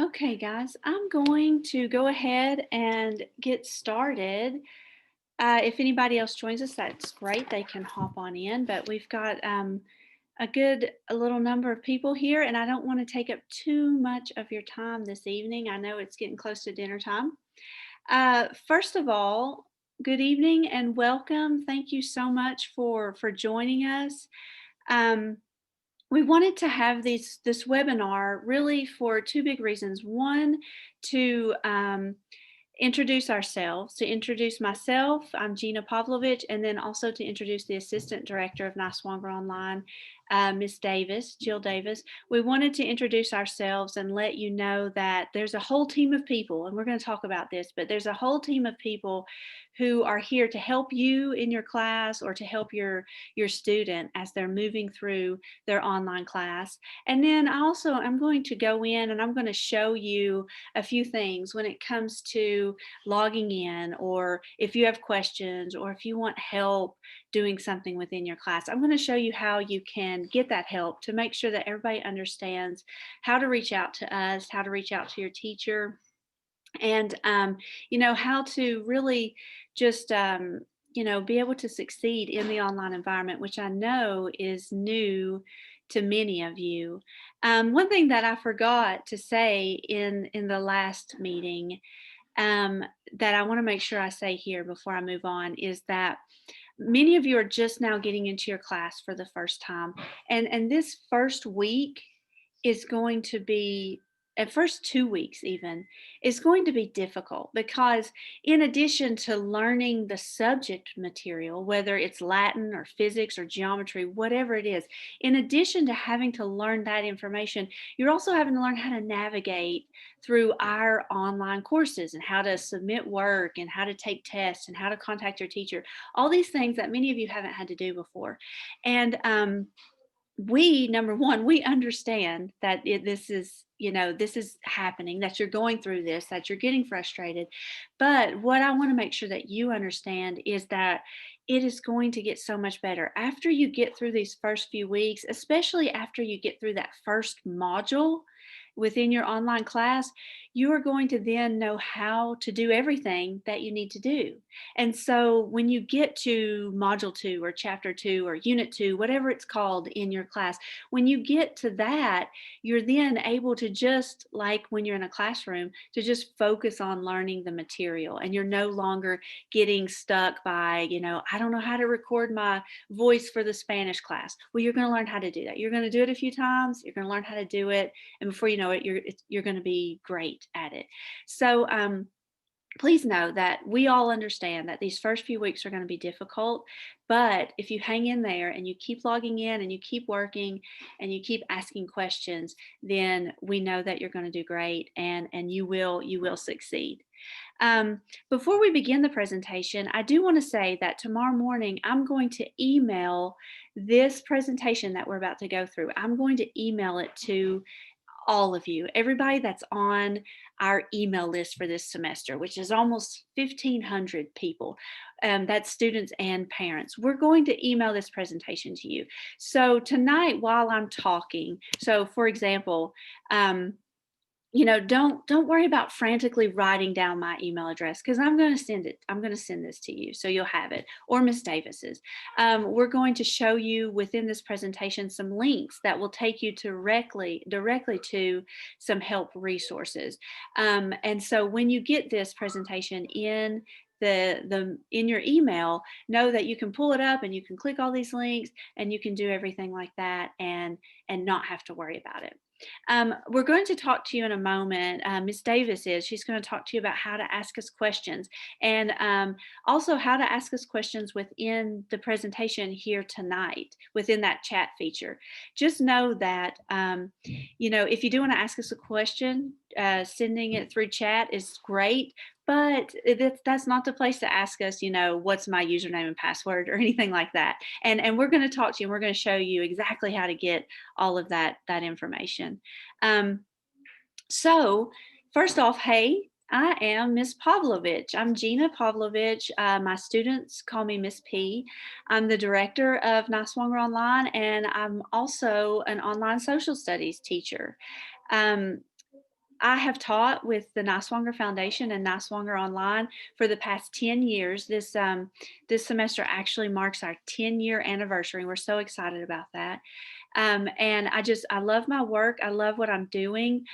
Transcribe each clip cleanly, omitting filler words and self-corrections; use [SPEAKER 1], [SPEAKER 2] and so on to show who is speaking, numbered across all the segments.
[SPEAKER 1] Okay, guys, I'm going to go ahead and get started. If anybody else joins us, that's great. They can hop on in, but we've got a little number of people here, and I don't want to take up too much of your time this evening. I know it's getting close to dinner time. First of all, good evening and welcome. Thank you so much for joining us. Um, we wanted to have this webinar really for two big reasons. One, to introduce ourselves, to introduce myself. I'm Gina Pavlovich, and then also to introduce the Assistant Director of Niswonger Online, Miss Davis, Jill Davis. We wanted to introduce ourselves and let you know that there's a whole team of people, and we're going to talk about this, but there's a whole team of people who are here to help you in your class or to help your student as they're moving through their online class. And then I'm going to go in and I'm going to show you a few things when it comes to logging in, or if you have questions, or if you want help doing something within your class. I'm going to show you how you can get that help to make sure that everybody understands how to reach out to us, how to reach out to your teacher, and how to really just be able to succeed in the online environment, which I know is new to many of you. One thing that I forgot to say in the last meeting, um, that I want to make sure I say here before I move on, is that many of you are just now getting into your class for the first time, and this first week is going to be, at first 2 weeks even, is going to be difficult, because in addition to learning the subject material, whether it's Latin or physics or geometry, whatever it is, in addition to having to learn that information, you're also having to learn how to navigate through our online courses and how to submit work and how to take tests and how to contact your teacher, all these things that many of you haven't had to do before. And we, number one, we understand that this is happening, that you're going through this, that you're getting frustrated. But what I want to make sure that you understand is that it is going to get so much better after you get through these first few weeks, especially after you get through that first module within your online class. You are going to then know how to do everything that you need to do. And so when you get to module 2 or chapter 2 or unit 2, whatever it's called in your class, when you get to that, you're then able to, just like when you're in a classroom, to just focus on learning the material. And you're no longer getting stuck by, I don't know how to record my voice for the Spanish class. Well, you're going to learn how to do that. You're going to do it a few times. You're going to learn how to do it. And before you know it, you're going to be great at it. So, please know that we all understand that these first few weeks are going to be difficult, but if you hang in there and you keep logging in and you keep working and you keep asking questions, then we know that you're going to do great, and you will succeed. Before we begin the presentation, I do want to say that tomorrow morning I'm going to email this presentation that we're about to go through. I'm going to email it to all of you, everybody that's on our email list for this semester, which is almost 1,500 people. That's students and parents. We're going to email this presentation to you. So tonight, while I'm talking, so for example, don't worry about frantically writing down my email address, because I'm going to send it. I'm going to send this to you so you'll have it, or Miss Davis's. We're going to show you within this presentation some links that will take you directly to some help resources. And so when you get this presentation in your email, know that you can pull it up and you can click all these links and you can do everything like that and not have to worry about it. We're going to talk to you in a moment. Ms. Davis she's going to talk to you about how to ask us questions, and also how to ask us questions within the presentation here tonight within that chat feature. Just know that, if you do want to ask us a question, sending it through chat is great, but that's not the place to ask us, what's my username and password or anything like that. And we're going to talk to you and we're going to show you exactly how to get all of that information. So first off, hey, I am Miss Pavlovich. I'm Gina Pavlovich. My students call me Miss P. I'm the director of Niswonger Online, and I'm also an online social studies teacher. Um, I have taught with the Niswonger Foundation and Niswonger Online for the past 10 years. This semester actually marks our 10-year anniversary. We're so excited about that. And I love my work. I love what I'm doing.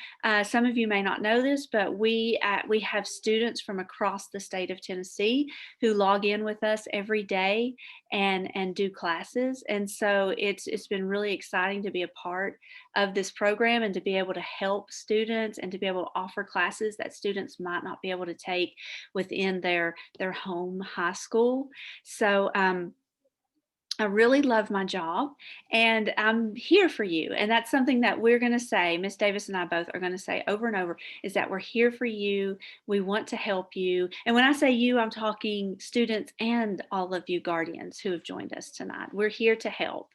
[SPEAKER 1] Some of you may not know this, but we have students from across the state of Tennessee who log in with us every day and do classes. And so it's been really exciting to be a part of this program and to be able to help students and to be able to offer classes that students might not be able to take within their home high school. So I really love my job and I'm here for you. And that's something that we're going to say, Miss Davis and I both are going to say over and over, is that we're here for you. We want to help you. And when I say you, I'm talking students and all of you guardians who have joined us tonight. We're here to help.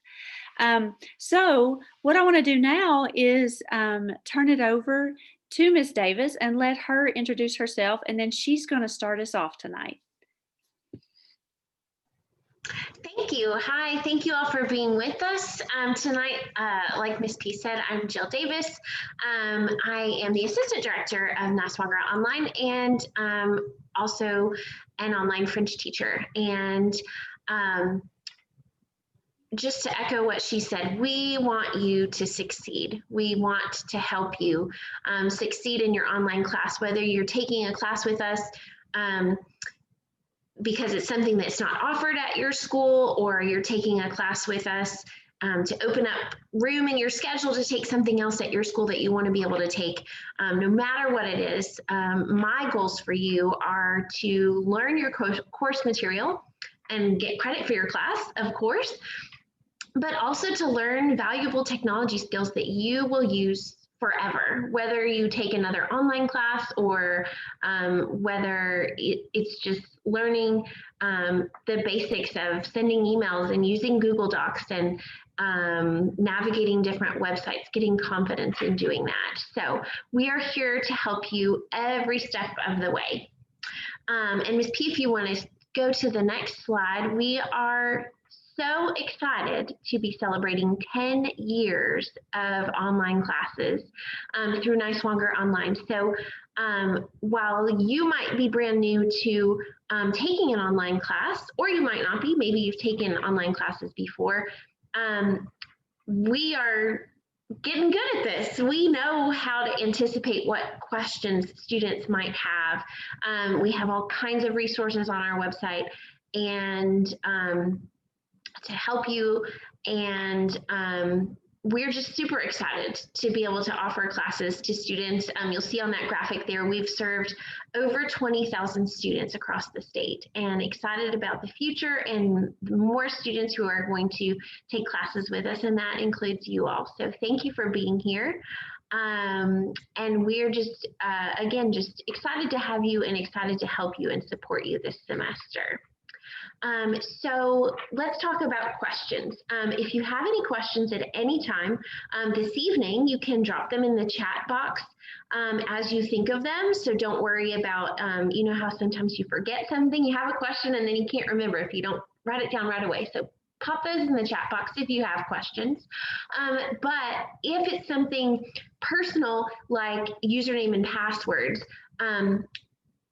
[SPEAKER 1] So what I want to do now is turn it over to Miss Davis and let her introduce herself, and then she's going to start us off tonight.
[SPEAKER 2] Thank you. Hi, thank you all for being with us tonight. Like Miss P said, I'm Jill Davis. I am the Assistant Director of Niswonger Online and also an online French teacher. And just to echo what she said, we want you to succeed. We want to help you succeed in your online class, whether you're taking a class with us because it's something that's not offered at your school, or you're taking a class with us to open up room in your schedule to take something else at your school that you want to be able to take. No matter what it is, my goals for you are to learn your course material and get credit for your class, of course, but also to learn valuable technology skills that you will use forever, whether you take another online class or whether it's just learning the basics of sending emails and using Google Docs and navigating different websites, getting confidence in doing that. So we are here to help you every step of the way. And Ms. P, if you want to go to the next slide, we are so excited to be celebrating 10 years of online classes through Niswonger Online. So while you might be brand new to taking an online class, or you might not be, maybe you've taken online classes before, we are getting good at this. We know how to anticipate what questions students might have. We have all kinds of resources on our website and to help you, and we're just super excited to be able to offer classes to students. You'll see on that graphic there, we've served over 20,000 students across the state, and excited about the future and more students who are going to take classes with us, and that includes you all. So thank you for being here. And we're just, again, just excited to have you and excited to help you and support you this semester. So let's talk about questions. If you have any questions at any time this evening, you can drop them in the chat box as you think of them. So don't worry about, you know how sometimes you forget something, you have a question and then you can't remember if you don't write it down right away. So pop those in the chat box if you have questions. But if it's something personal like username and passwords,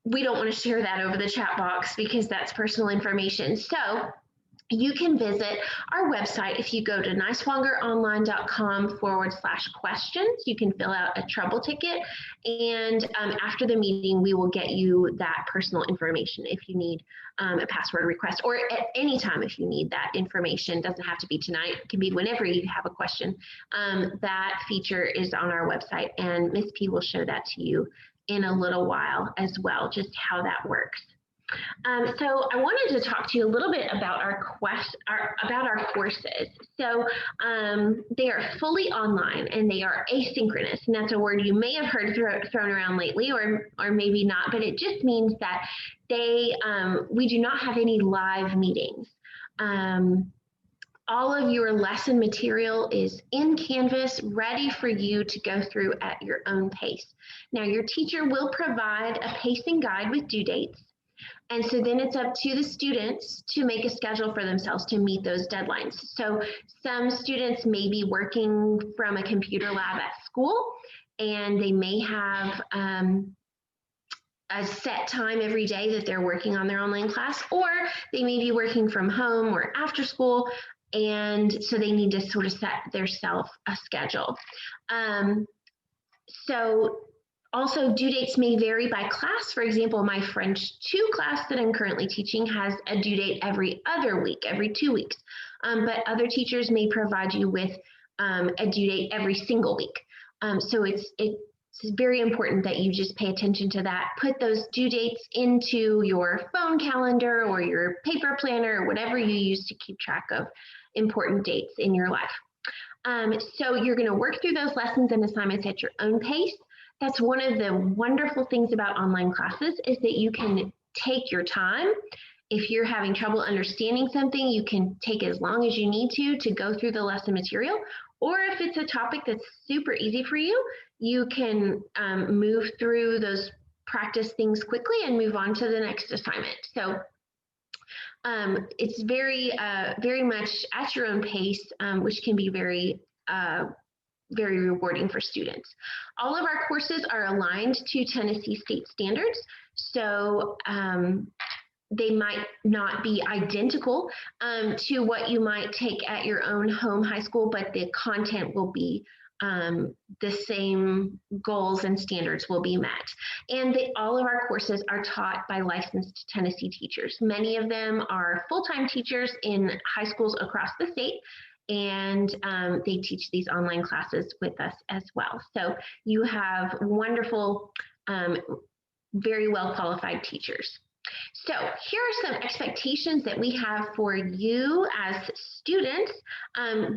[SPEAKER 2] we don't want to share that over the chat box because that's personal information. So you can visit our website. If you go to niswongeronline.com/questions, you can fill out a trouble ticket. And after the meeting, we will get you that personal information if you need a password request, or at any time if you need that information. It doesn't have to be tonight. It can be whenever you have a question. That feature is on our website, and Ms. P will show that to you in a little while as well, just how that works. So I wanted to talk to you a little bit about our courses. So they are fully online and they are asynchronous, and that's a word you may have heard thrown around lately, or maybe not, but it just means that we do not have any live meetings. All of your lesson material is in Canvas, ready for you to go through at your own pace. Now, your teacher will provide a pacing guide with due dates. And so then it's up to the students to make a schedule for themselves to meet those deadlines. So some students may be working from a computer lab at school, and they may have a set time every day that they're working on their online class, or they may be working from home or after school, and so they need to sort of set their self a schedule. So also due dates may vary by class. For example, my French 2 class that I'm currently teaching has a due date every other week, every 2 weeks. But other teachers may provide you with a due date every single week. So it's very important that you just pay attention to that. Put those due dates into your phone calendar or your paper planner or whatever you use to keep track of important dates in your life. So you're going to work through those lessons and assignments at your own pace. That's one of the wonderful things about online classes is that you can take your time. If you're having trouble understanding something, you can take as long as you need to go through the lesson material. Or if it's a topic that's super easy for you, you can move through those practice things quickly and move on to the next assignment. So it's very much at your own pace, which can be very rewarding for students. All of our courses are aligned to Tennessee state standards, so they might not be identical to what you might take at your own home high school, but the content will be the same. Goals and standards will be met. And all of our courses are taught by licensed Tennessee teachers. Many of them are full-time teachers in high schools across the state, and they teach these online classes with us as well. So you have wonderful, very well qualified teachers. So here are some expectations that we have for you as students.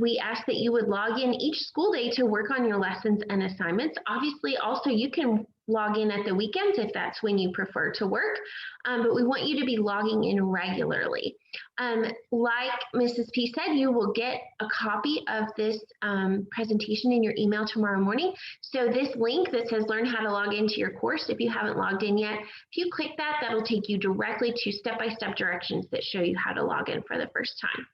[SPEAKER 2] We ask that you would log in each school day to work on your lessons and assignments. Obviously, also you can log in at the weekends if that's when you prefer to work, but we want you to be logging in regularly. Like Mrs. P said, you will get a copy of this presentation in your email tomorrow morning. So this link that says learn how to log into your course, if you haven't logged in yet, if you click that, that'll take you directly to step-by-step directions that show you how to log in for the first time.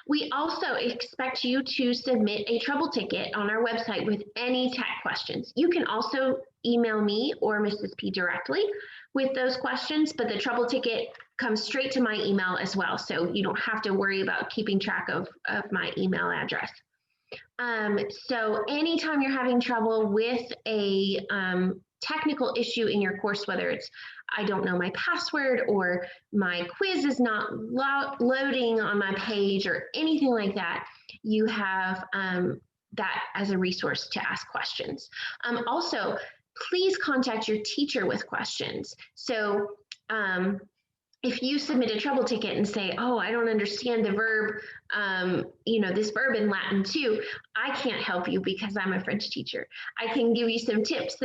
[SPEAKER 2] We also expect you to submit a trouble ticket on our website with any tech questions. You can also email me or Mrs. P directly with those questions, but the trouble ticket comes straight to my email as well, so you don't have to worry about keeping track of my email address. So anytime you're having trouble with a technical issue in your course, whether it's I don't know my password or my quiz is not loading on my page or anything like that, you have that as a resource to ask questions. Also, please contact your teacher with questions. So if you submit a trouble ticket and say, oh, I don't understand the verb, this verb in Latin too, I can't help you because I'm a French teacher. I can give you some tips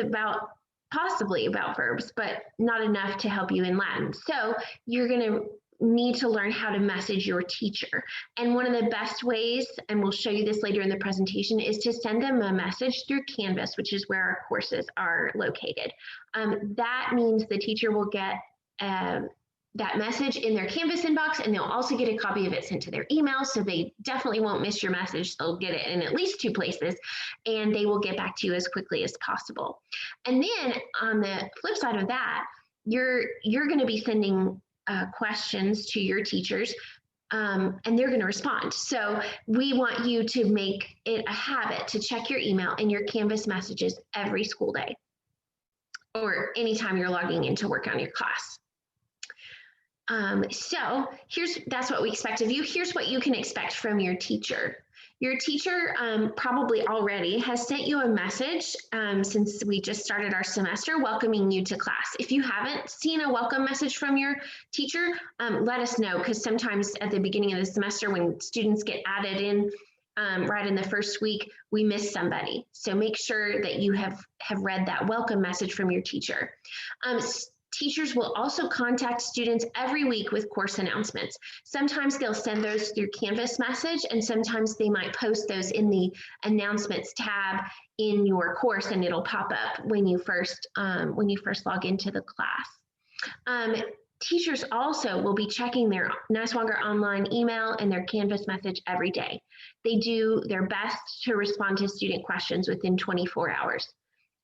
[SPEAKER 2] possibly about verbs, but not enough to help you in Latin. So you're going to need to learn how to message your teacher. And one of the best ways, and we'll show you this later in the presentation, is to send them a message through Canvas, which is where our courses are located. That means the teacher will get that message in their Canvas inbox, and they'll also get a copy of it sent to their email, so they definitely won't miss your message. They'll get it in at least 2 places, and they will get back to you as quickly as possible. And then on the flip side of that, you're going to be sending questions to your teachers, and they're going to respond. So we want you to make it a habit to check your email and your Canvas messages every school day, or anytime you're logging in to work on your class. So that's what we expect of you. Here's what you can expect from your teacher. Your teacher probably already has sent you a message since we just started our semester welcoming you to class. If you haven't seen a welcome message from your teacher, let us know, because sometimes at the beginning of the semester when students get added in right in the first week, we miss somebody. So make sure that you have read that welcome message from your teacher. Teachers will also contact students every week with course announcements. Sometimes they'll send those through Canvas message, and sometimes they might post those in the announcements tab in your course, and it'll pop up when you first log into the class. Teachers also will be checking their Niswonger Online email and their Canvas message every day. They do their best to respond to student questions within 24 hours.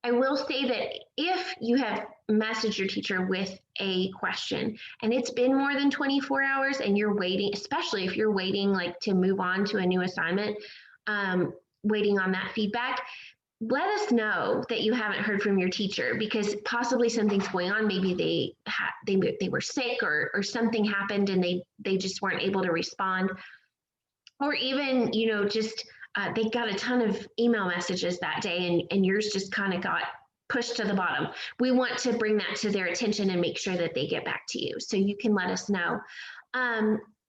[SPEAKER 2] I will say that if you have messaged your teacher with a question and it's been more than 24 hours and you're waiting, especially if you're waiting like to move on to a new assignment, waiting on that feedback, let us know that you haven't heard from your teacher because possibly something's going on. Maybe they were sick or something happened and they just weren't able to respond, or even just they got a ton of email messages that day and yours just kind of got pushed to the bottom. We want to bring that to their attention and make sure that they get back to you. So you can let us know.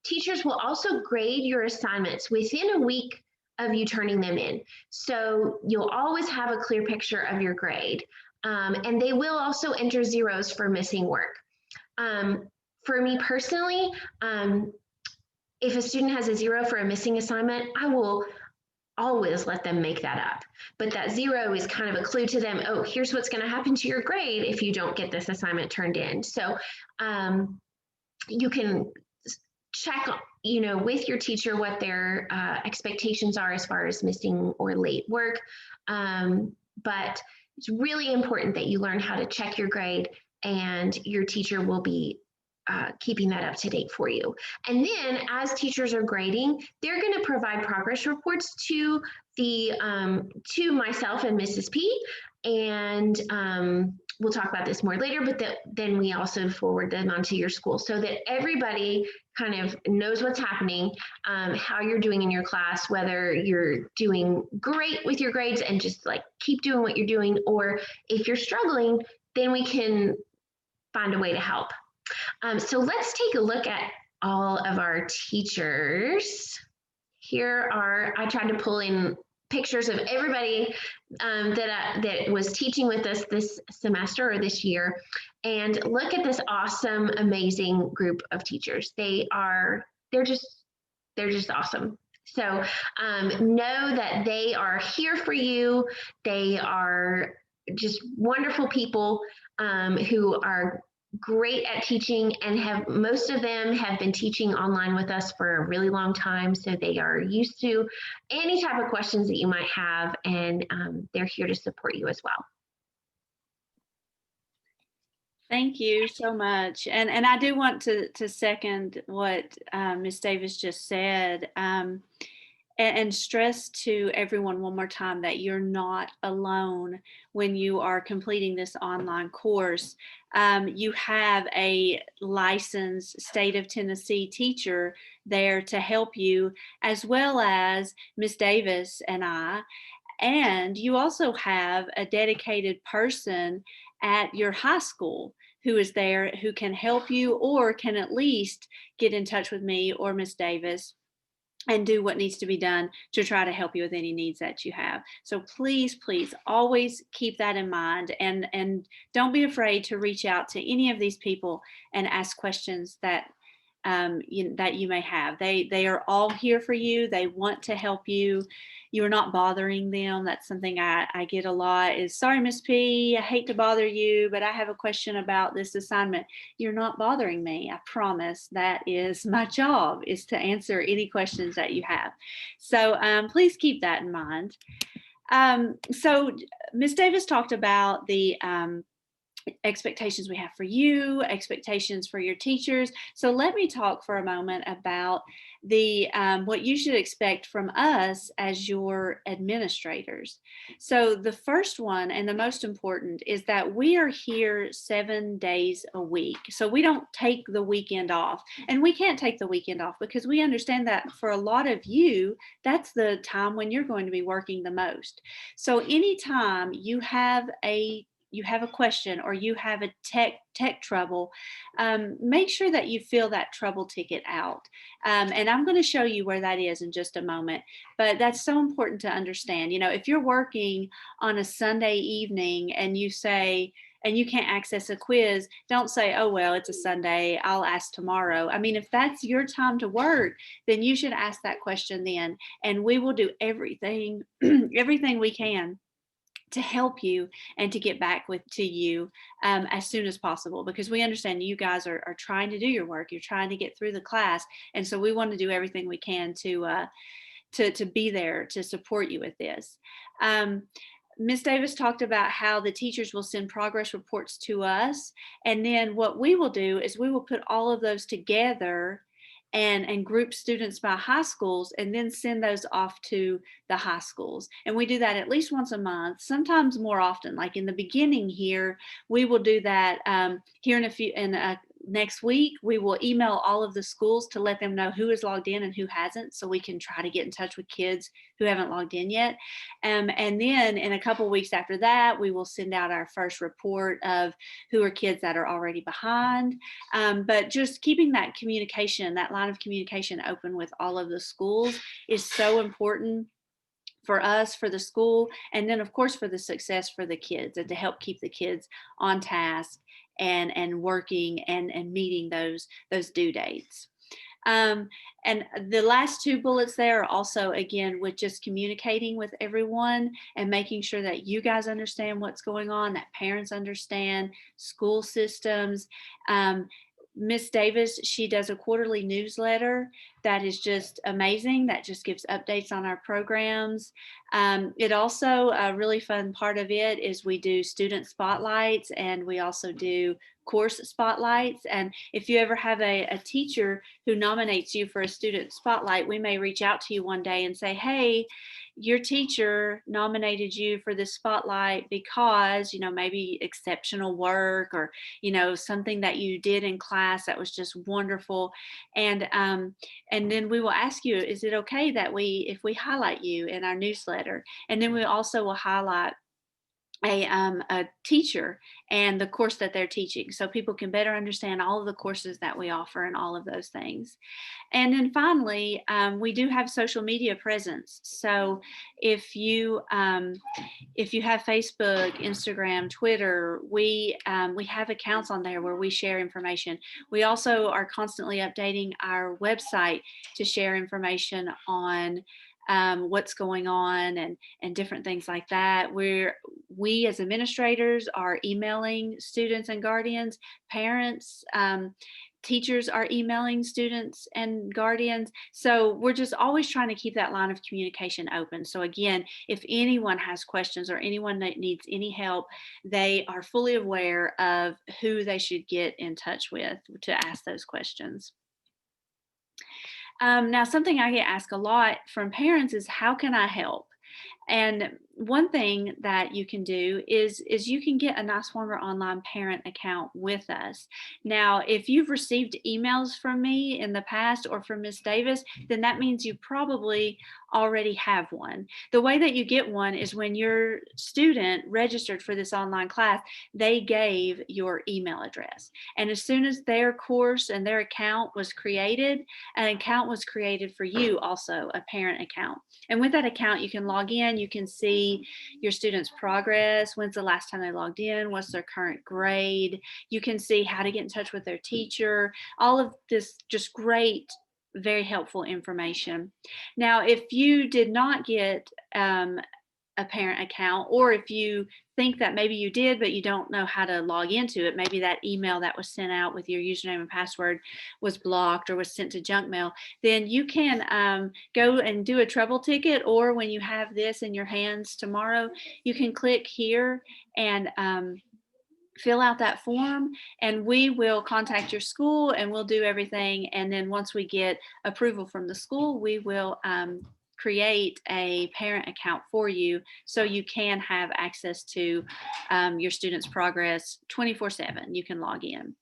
[SPEAKER 2] Teachers will also grade your assignments within a week of you turning them in. So you'll always have a clear picture of your grade. And they will also enter zeros for missing work. For me personally, if a student has a 0 for a missing assignment, I will always let them make that up. But that 0 is kind of a clue to them, oh, here's what's going to happen to your grade if you don't get this assignment turned in. So you can check, with your teacher what their expectations are as far as missing or late work. But it's really important that you learn how to check your grade, and your teacher will be keeping that up to date for you. And then as teachers are grading, they're going to provide progress reports to to myself and Mrs. P. And we'll talk about this more later, but then we also forward them onto your school so that everybody kind of knows what's happening, how you're doing in your class, whether you're doing great with your grades and just like keep doing what you're doing, or if you're struggling, then we can find a way to help. So let's take a look at all of our teachers. I tried to pull in pictures of everybody that was teaching with us this semester or this year, and look at this awesome, amazing group of teachers. They're just awesome. So know that they are here for you. They are just wonderful people who are great at teaching, and most of them have been teaching online with us for a really long time, so they are used to any type of questions that you might have, and they're here to support you as well.
[SPEAKER 1] Thank you so much. And I do want to second what Ms. Davis just said, and stress to everyone one more time that you're not alone when you are completing this online course. You have a licensed state of Tennessee teacher there to help you, as well as Ms. Davis and I. And you also have a dedicated person at your high school who is there, who can help you or can at least get in touch with me or Ms. Davis and do what needs to be done to try to help you with any needs that you have. So please, please always keep that in mind, and don't be afraid to reach out to any of these people and ask questions that that you may have. They are all here for you. They want to help you. You are not bothering them. That's something I get a lot is, sorry, Miss P, I hate to bother you, but I have a question about this assignment. You're not bothering me. I promise. That is my job, is to answer any questions that you have. So please keep that in mind. So Ms. Davis talked about the expectations we have for you, expectations for your teachers. So let me talk for a moment about the what you should expect from us as your administrators. So the first one and the most important is that we are here 7 days a week. So we don't take the weekend off, and we can't take the weekend off because we understand that for a lot of you, that's the time when you're going to be working the most. So anytime you have a question or you have a tech trouble, make sure that you fill that trouble ticket out. And I'm going to show you where that is in just a moment. But that's so important to understand. If you're working on a Sunday evening and you say, and you can't access a quiz, don't say, oh, well, it's a Sunday, I'll ask tomorrow. I mean, if that's your time to work, then you should ask that question then. And we will do everything, everything we can to help you and to get back with to you as soon as possible, because we understand you guys are trying to do your work, you're trying to get through the class, and so we want to do everything we can to be there to support you with this. um, Ms. Davis talked about how the teachers will send progress reports to us. And then what we will do is we will put all of those together and group students by high schools and then send those off to the high schools. And we do that at least once a month, sometimes more often. Like in the beginning here, we will do that here in a next week. We will email all of the schools to let them know who is logged in and who hasn't, so we can try to get in touch with kids who haven't logged in yet. And then in a couple of weeks after that, we will send out our first report of who are kids that are already behind. But just keeping that communication, that line of communication open with all of the schools is so important for us, for the school, and then of course for the success for the kids, and to help keep the kids on task and working and meeting those due dates. Um, and the last two bullets there are also, again, with just communicating with everyone and making sure that you guys understand what's going on, that parents understand, school systems. Miss Davis, she does a quarterly newsletter that is just amazing. That just gives updates on our programs. It also, a really fun part of it is we do student spotlights, and we also do course spotlights. And if you ever have a teacher who nominates you for a student spotlight, we may reach out to you one day and say, hey, your teacher nominated you for this spotlight because, maybe exceptional work, or, something that you did in class that was just wonderful. And then we will ask you, is it okay that if we highlight you in our newsletter? And then we also will highlight a teacher and the course that they're teaching, so people can better understand all of the courses that we offer and all of those things. And then finally, we do have social media presence. So if you have Facebook, Instagram, Twitter, we have accounts on there where we share information. We also are constantly updating our website to share information on what's going on and different things like that. We as administrators are emailing students and guardians, parents, teachers are emailing students and guardians. So we're just always trying to keep that line of communication open. So again, if anyone has questions or anyone that needs any help, they are fully aware of who they should get in touch with to ask those questions. Now, something I get asked a lot from parents is, how can I help? And one thing that you can do is you can get a Niswonger Online parent account with us. Now, if you've received emails from me in the past or from Miss Davis, then that means you probably already have one. The way that you get one is when your student registered for this online class, they gave your email address. And as soon as their course and their account was created, an account was created for you also, a parent account. And with that account, you can log in, you can see your student's progress, when's the last time they logged in, what's their current grade. You can see how to get in touch with their teacher, all of this just great, very helpful information. Now, if you did not get a parent account, or if you think that maybe you did, but you don't know how to log into it, maybe that email that was sent out with your username and password was blocked or was sent to junk mail, then you can go and do a trouble ticket, or when you have this in your hands tomorrow, you can click here and fill out that form, and we will contact your school and we'll do everything. And then once we get approval from the school, we will create a parent account for you, so you can have access to your students' progress 24/7. You can log in.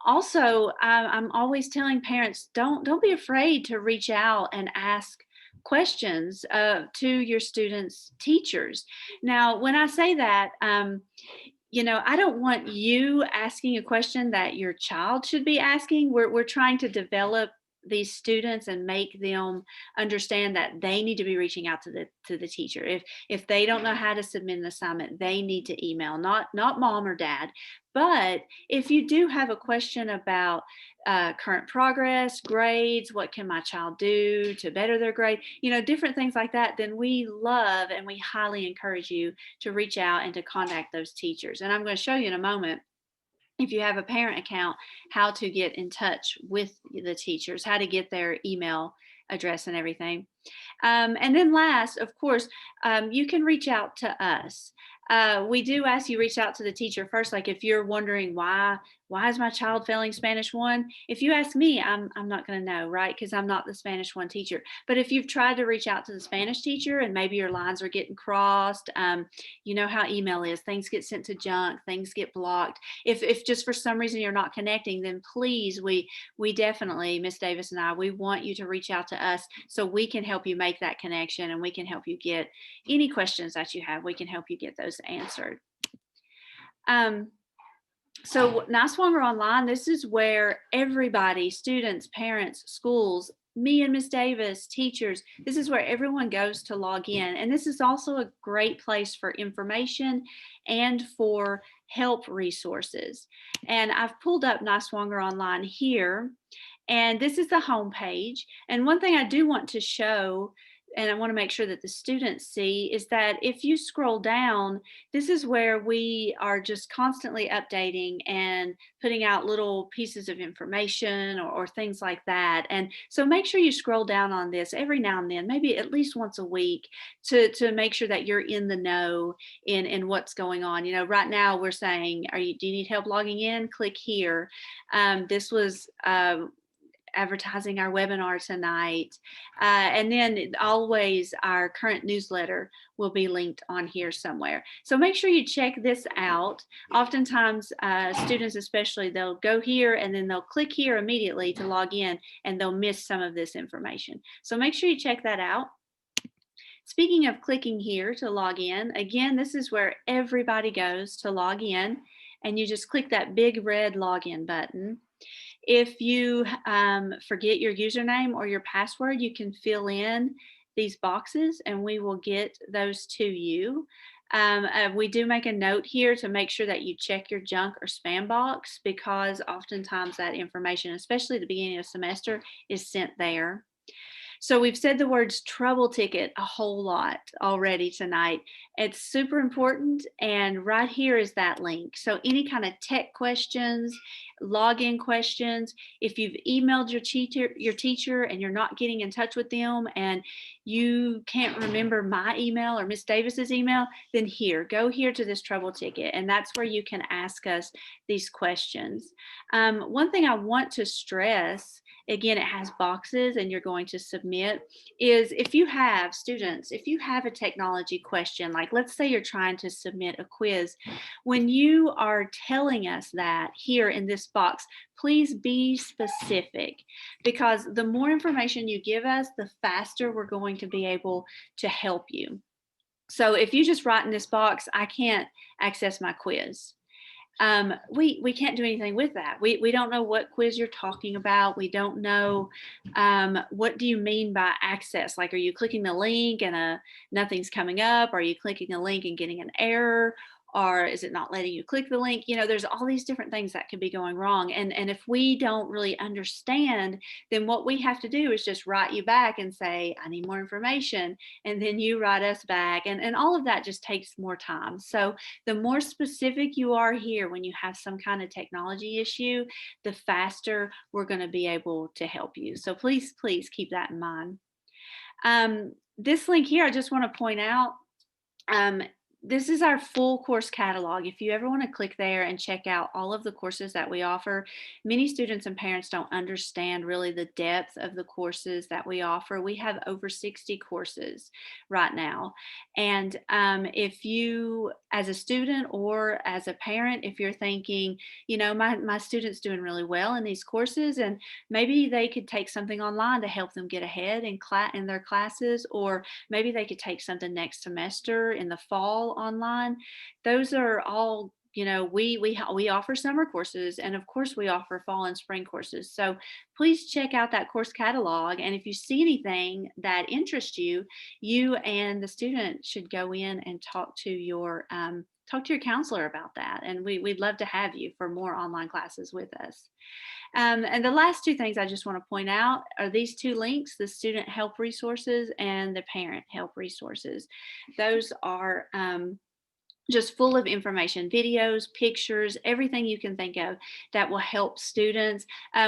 [SPEAKER 1] Also, I'm always telling parents, don't be afraid to reach out and ask questions to your students' teachers. Now, when I say that, I don't want you asking a question that your child should be asking. We're trying to develop these students and make them understand that they need to be reaching out to the teacher. If they don't know how to submit an assignment, they need to email, not mom or dad. But if you do have a question about current progress, grades, what can my child do to better their grade, different things like that, then we love and we highly encourage you to reach out and to contact those teachers. And I'm going to show you in a moment, if you have a parent account, how to get in touch with the teachers, how to get their email address and everything. And then last, of course, you can reach out to us. We do ask you reach out to the teacher first. Like if you're wondering why is my child failing Spanish 1? If you ask me, I'm not going to know, right? Because I'm not the Spanish 1 teacher. But if you've tried to reach out to the Spanish teacher and maybe your lines are getting crossed, you know how email is. Things get sent to junk, things get blocked. If just for some reason you're not connecting, then please, we definitely, Miss Davis and I, we want you to reach out to us so we can help you make that connection and we can help you get any questions that you have. We can help you get those answered. So Niswonger Online, this is where everybody, students, parents, schools, me and Miss Davis, teachers, this is where everyone goes to log in. And this is also a great place for information and for help resources. And I've pulled up Niswonger Online here, and this is the home page. And one thing I do want to show, and I want to make sure that the students see, is that if you scroll down, this is where we are just constantly updating and putting out little pieces of information or things like that. And so make sure you scroll down on this every now and then, maybe at least once a week, to make sure that you're in the know in what's going on. Right now we're saying, do you need help logging in? Click here. This was advertising our webinar tonight. And then always our current newsletter will be linked on here somewhere. So make sure you check this out. Oftentimes, students especially, they'll go here and then they'll click here immediately to log in and they'll miss some of this information. So make sure you check that out. Speaking of clicking here to log in, again, this is where everybody goes to log in, and you just click that big red login button. If you forget your username or your password, you can fill in these boxes and we will get those to you. We do make a note here to make sure that you check your junk or spam box, because oftentimes that information, especially at the beginning of the semester, is sent there. So we've said the words trouble ticket a whole lot already tonight. It's super important, and right here is that link. So any kind of tech questions, login questions, if you've emailed your teacher and you're not getting in touch with them and you can't remember my email or Miss Davis's email, then go here to this trouble ticket, and that's where you can ask us these questions. One thing I want to stress, again, it has boxes and you're going to submit, is if you have students, if you have a technology question, like let's say you're trying to submit a quiz, when you are telling us that here in this box, please be specific, because the more information you give us, the faster we're going to be able to help you. So if you just write in this box, I can't access my quiz, we can't do anything with that. We don't know what quiz you're talking about. We don't know what do you mean by access. Like, are you clicking the link and nothing's coming up? Are you clicking a link and getting an error? Or is it not letting you click the link? There's all these different things that could be going wrong. And if we don't really understand, then what we have to do is just write you back and say, I need more information. And then you write us back. And all of that just takes more time. So the more specific you are here when you have some kind of technology issue, the faster we're going to be able to help you. So please keep that in mind. This link here, I just want to point out, this is our full course catalog. If you ever want to click there and check out all of the courses that we offer, many students and parents don't understand really the depth of the courses that we offer. We have over 60 courses right now. And if you, as a student or as a parent, if you're thinking, my student's doing really well in these courses, and maybe they could take something online to help them get ahead in their classes, or maybe they could take something next semester in the fall online. Those are all we offer summer courses, and of course we offer fall and spring courses. So please check out that course catalog, and if you see anything that interests you, you and the student should go in and talk to your counselor about that. And we'd love to have you for more online classes with us. And the last two things I just want to point out are these two links: the student help resources and the parent help resources. Those are just full of information, videos, pictures, everything you can think of that will help students.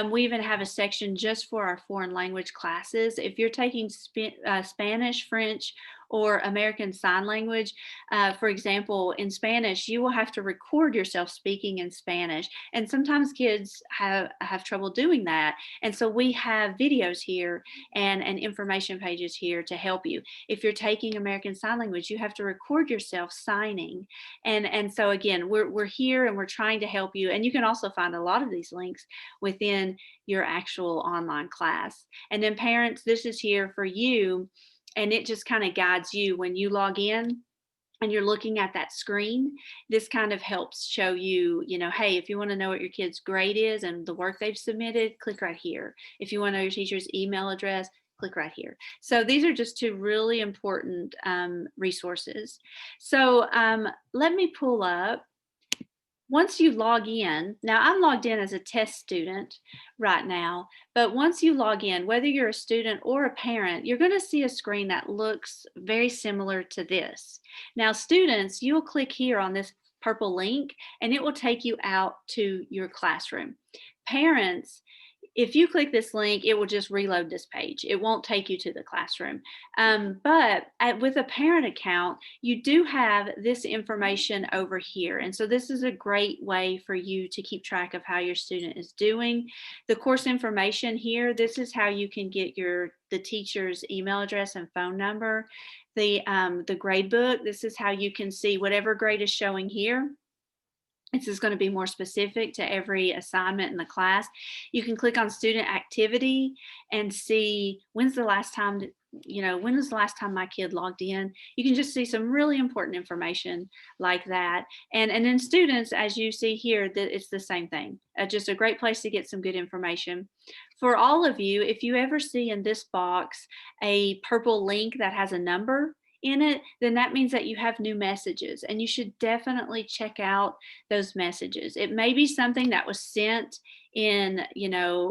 [SPEAKER 1] We even have a section just for our foreign language classes. If you're taking Spanish, French, or American Sign Language, for example, in Spanish, you will have to record yourself speaking in Spanish. And sometimes kids have trouble doing that. And so we have videos here and information pages here to help you. If you're taking American Sign Language, you have to record yourself signing. And so again, we're here and we're trying to help you. And you can also find a lot of these links within your actual online class. And then parents, this is here for you, and it just kind of guides you when you log in and you're looking at that screen. This kind of helps show you, hey, if you want to know what your kid's grade is and the work they've submitted, click right here. If you want to know your teacher's email address, click right here. So these are just two really important resources. So let me pull up. Once you log in, now I'm logged in as a test student right now, but once you log in, whether you're a student or a parent, you're going to see a screen that looks very similar to this. Now, students, you'll click here on this purple link and it will take you out to your classroom. Parents, if you click this link, it will just reload this page. It won't take you to the classroom. With a parent account, you do have this information over here. And so this is a great way for you to keep track of how your student is doing. The course information here, this is how you can get the teacher's email address and phone number. The grade book, this is how you can see whatever grade is showing here. This is going to be more specific to every assignment in the class. You can click on student activity and see when was the last time my kid logged in. You can just see some really important information like that. And then students, as you see here, that it's the same thing. Just a great place to get some good information. For all of you, if you ever see in this box a purple link that has a number in it, then that means that you have new messages, and you should definitely check out those messages. It may be something that was sent in,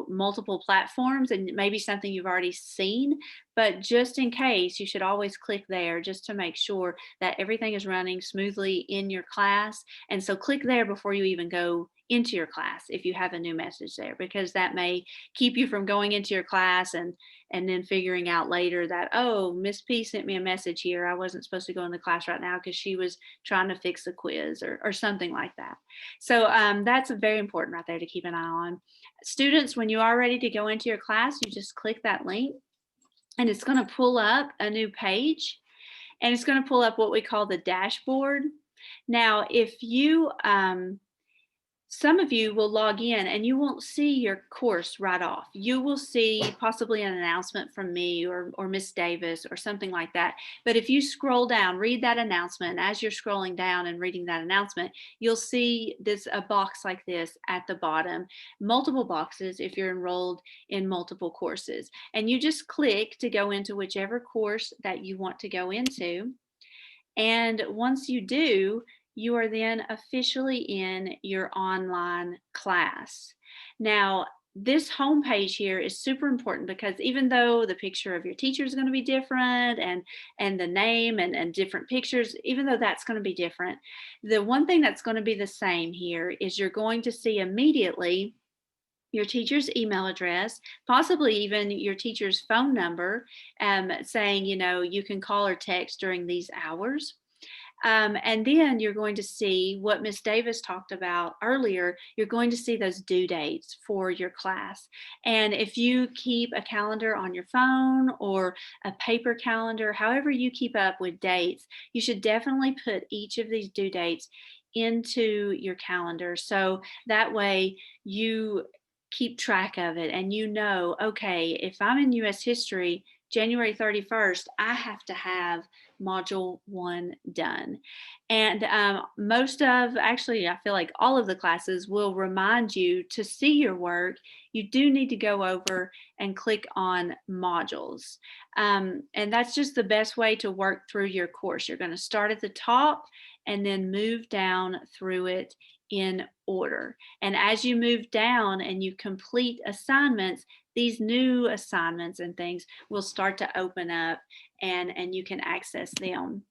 [SPEAKER 1] multiple platforms, and maybe something you've already seen, but just in case, you should always click there just to make sure that everything is running smoothly in your class. And so click there before you even go into your class if you have a new message there, because that may keep you from going into your class and then figuring out later that, oh, Miss P sent me a message here. I wasn't supposed to go in the class right now because she was trying to fix a quiz or something like that. So that's very important right there to keep an eye on. Students, when you are ready to go into your class, you just click that link and it's going to pull up a new page, and it's going to pull up what we call the dashboard. Now, if you some of you will log in and you won't see your course right off. You will see possibly an announcement from me or Miss Davis or something like that. But if you scroll down, read that announcement. As you're scrolling down and reading that announcement, you'll see a box like this at the bottom, multiple boxes if you're enrolled in multiple courses. And you just click to go into whichever course that you want to go into. And once you do, you are then officially in your online class. Now, this homepage here is super important because even though the picture of your teacher is going to be different and the name and different pictures, even though that's going to be different, the one thing that's going to be the same here is you're going to see immediately your teacher's email address, possibly even your teacher's phone number, saying, you can call or text during these hours. And then you're going to see what Miss Davis talked about earlier. You're going to see those due dates for your class. And if you keep a calendar on your phone or a paper calendar, however you keep up with dates, you should definitely put each of these due dates into your calendar. So that way you keep track of it and okay, if I'm in US history, January 31st, I have to have Module 1 done. And most of, actually, I feel like all of the classes will remind you to see your work. You do need to go over and click on modules. And that's just the best way to work through your course. You're going to start at the top and then move down through it in order. And as you move down and you complete assignments, these new assignments and things will start to open up and you can access them.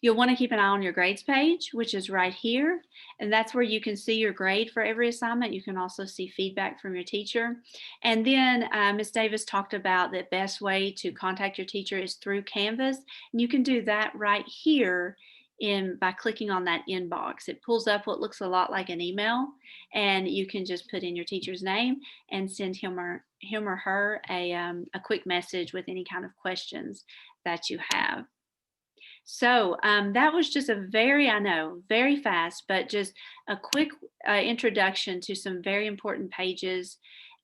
[SPEAKER 1] You'll want to keep an eye on your grades page, which is right here. And that's where you can see your grade for every assignment. You can also see feedback from your teacher. And then Ms. Davis talked about the best way to contact your teacher is through Canvas. And you can do that right here by clicking on that inbox. It pulls up what looks a lot like an email, and you can just put in your teacher's name and send him or her a quick message with any kind of questions that you have. So that was just a I know, very fast, but just a quick introduction to some very important pages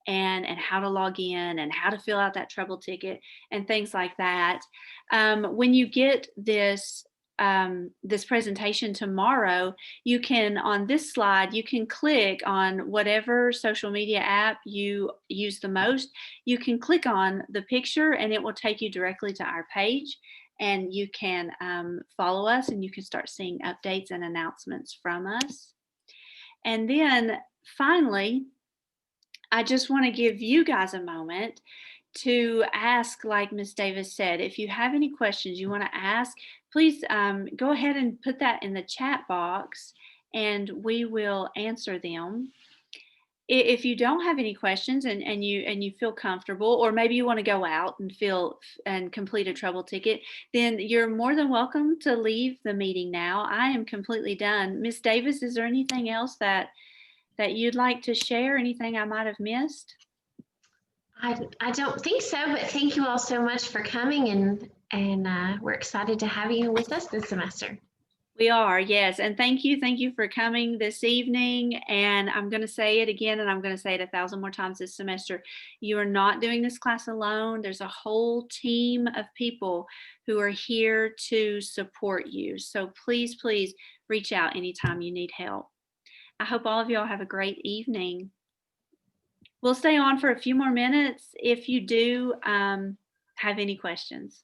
[SPEAKER 1] and how to log in and how to fill out that trouble ticket and things like that. When you get this presentation tomorrow, you can, on this slide, you can click on whatever social media app you use the most. You can click on the picture and it will take you directly to our page, and you can follow us and you can start seeing updates and announcements from us. And then finally, I just want to give you guys a moment to ask, like Ms. Davis said, if you have any questions you want to ask, please go ahead and put that in the chat box and we will answer them. If you don't have any questions and you feel comfortable, or maybe you want to go out and complete a trouble ticket, then you're more than welcome to leave the meeting now. I am completely done. Ms. Davis, is there anything else that you'd like to share? Anything I might have missed?
[SPEAKER 2] I don't think so, but thank you all so much for coming, and we're excited to have you with us this semester.
[SPEAKER 1] We are, yes. And thank you for coming this evening. And I'm going to say it again, and I'm going to say it 1,000 more times this semester. You are not doing this class alone. There's a whole team of people who are here to support you. So please, please reach out anytime you need help. I hope all of y'all have a great evening. We'll stay on for a few more minutes if you do have any questions.